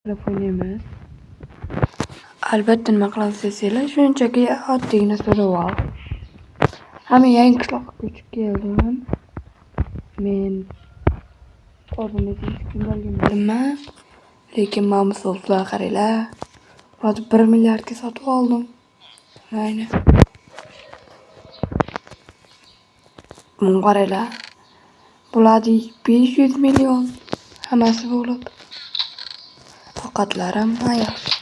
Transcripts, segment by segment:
Telefon emas. Albatta nima qilamiz desanglar, shunchaki oddiygina so'rab. Hamma yangi qishloqqa ko'chib keldim. Men o'zimni hech kim bilmayman. Lekin mana bu so'zlar qaranglar. Hozir 1 milliardga sotib oldim. Ayni. Buni qaranglar. Bularni 500 million hammasi bo'lib. Faqatlarim yaxshi.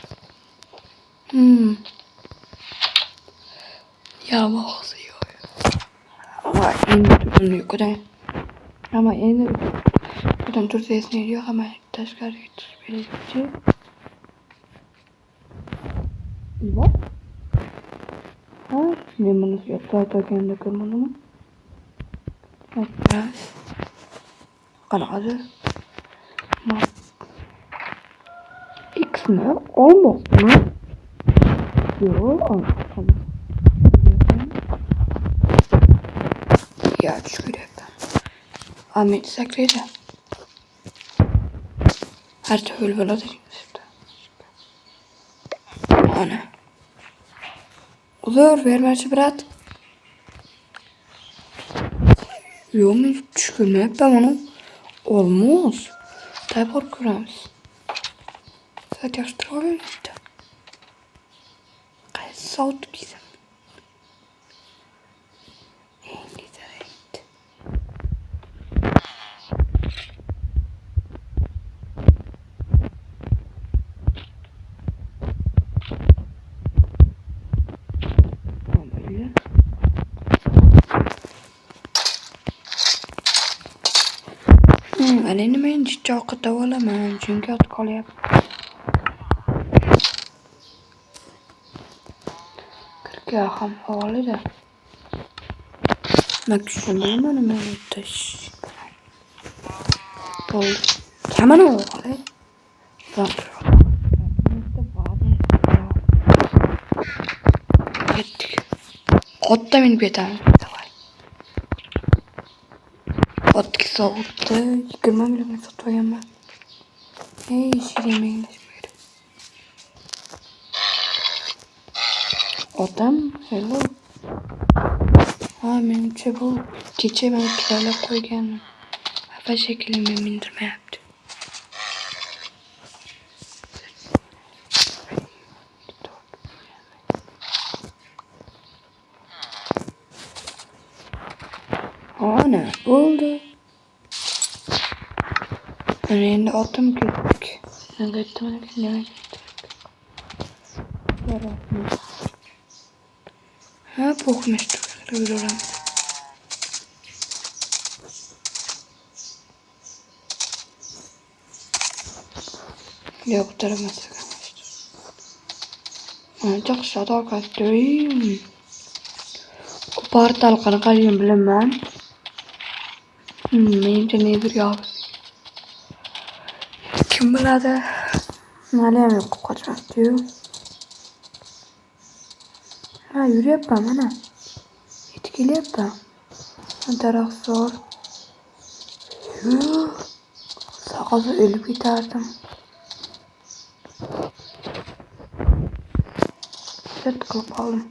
Yalvoz yo'q. Ama endi tutunni yuqadan. Ama endi tutunni tursasini yo'q, ama tashqariga chiqib berishchi. Bak. Ha, men buni yotayotganda ko'rmadimmi? Hoppa. Qanaqadir. X'ni olmoqmi? Yo'q, olmoqmi? Ya tushkiryapman. Ahmet sakraydi. Her türlü bo'ladi. Ana. Uzr vermoqchi brat. Yo'q, men tushunmayapman buni. Olmaz. Tayyip ko'ramiz. Soat yaxshi o'yladi. Qaysi soat bizim? Ana endi men chiqib olaman, chunki ot qolyapti. Kirga ham olida. Men tushunmayman nima tish. Bo'ldi. Kamana oladi. Ketdik. Otda minib ketaman. Otga sovuqda 20 million sotib olganman. Hey, shirimenglashmaydi. Otam, hello. Ha, menimcha bu kecha men kiralab qo'yganman. Xafa shekilli men mindirmayapti. Ana, bo'ldi. Ana endi otim ketdik. Nima aytdim? Ha, pokmeshtu. Bilmiyorum. Yok, taramazsak. Ancak şada kastırayım. O portal qanaqaligini bilaman. Menimcha nedir yolg'iz. Kim biladi? Maliyam yo'q qochmasdi-yu. Ha, yuryapman mana. Yetib kelyapman. Daraxtzor. Saqozi o'lib ketardim. Set qilib qoldim.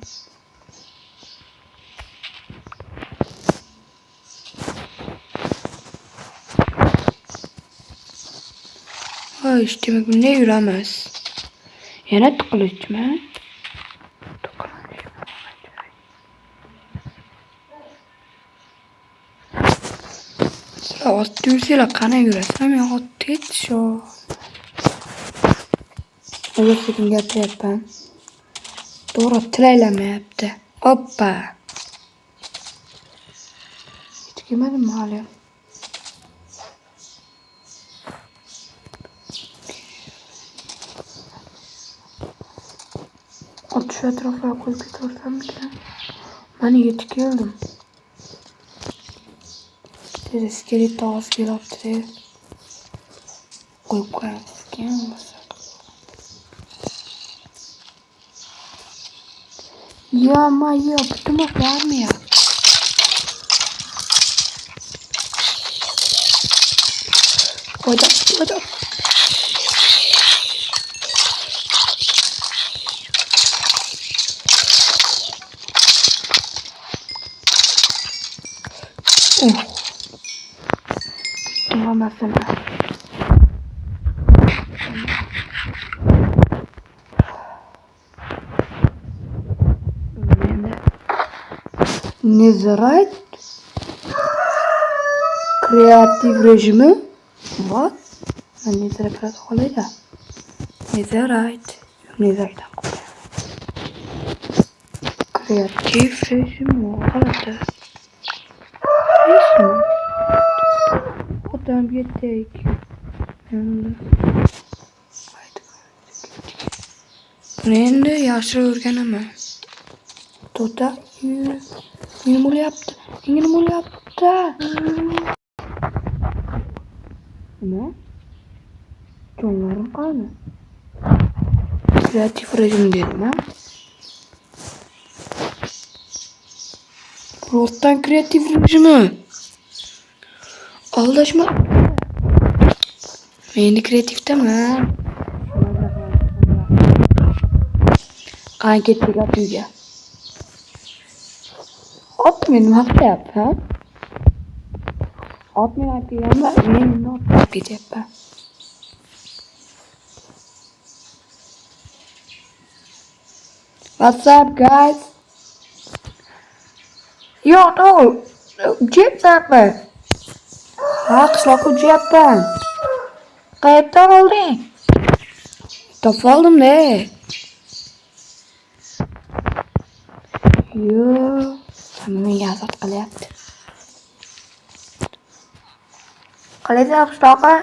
Voy, demak bunday yuramiz. Yana tiqilicmi? Otda yursanglar qana yurasan, men otda shu. O'zim gapiryapman. To'g'ri tilaylamayapti. Hoppa. Hech kelmadim hali. Ot shu atrofga qo'yib ketaversammikan? Mana yetib keldim. Skelet tog'asi kelibdi. Qo'yib qo'yamiz. Ё-моё, почему армия? Куда? Hammasini. Netherite kreativ rejimi. What? Netherite biraz qolayda. Netherite. Netherite. Kreativ rejimi qoladi. Odam yetek. Buni endi yaxshi o'rganaman. To'ta nima bo'lyapti? Nima bo'lyapti? Nima? Jonlarim qani? Kreativ rejim dedim-a? Rostdan kreativ rejimi. Aldashma. Men endi kreativdaman. Qani ketdik uyga. Ot meni maqtayapti, ha? Ot meni aytganda men ot ketyapman. What's up, guys? Yo, no. Jepman. Ha, qishloqqa jepman. Qayerdan olding? Topib oldim-da. Yo, menga azat qilyapti. Qalaysan qishloqqa?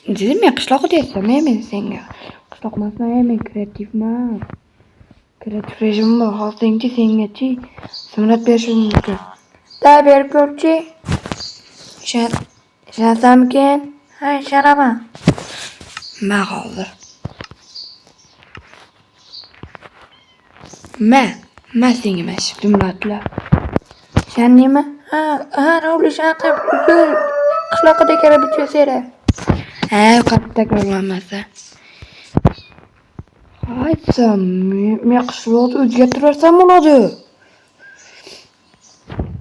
Dedim men qishloqqa deyapsan, men senga. Qishloq emasman, men kreativman. Kreativ rejim bor, hozirgi sengachi surat berishim mumkin. Da berib ko'rchi. Ishonasammikin? Ha, ishonaman. Men hozir. Men senga mana shu jumlatlar. Ishondingmi? Ha, o'shanday qishloqqa kelib bichasera. Ha, qattiq takrorlanmasa. Aytsam, men qishloqni o'zgartirarsam bo'ladi.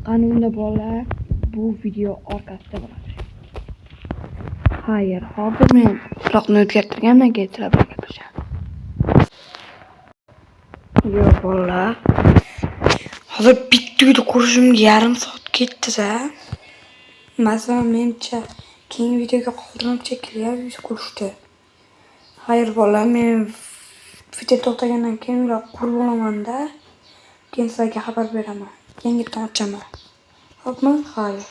Qanunda bolalar bu video orqasida bo'ladi. Hayır, hozir men qishloqni o'zgartirgandan keyin sizlar bilan gaplashaman. Yo'q, bolalar. Hozir bitta uyda qurishimga yarim soat ketdi-da. Masalan, mencha keyingi videoga qoldirib cheklayapmiz qurishdi. Hayır, bolalar, men video to'xtagandan keyin qurib olaman-da. Keyin sizlarga xabar beraman. Yangidan ochaman. Xo'pmi? Hayır.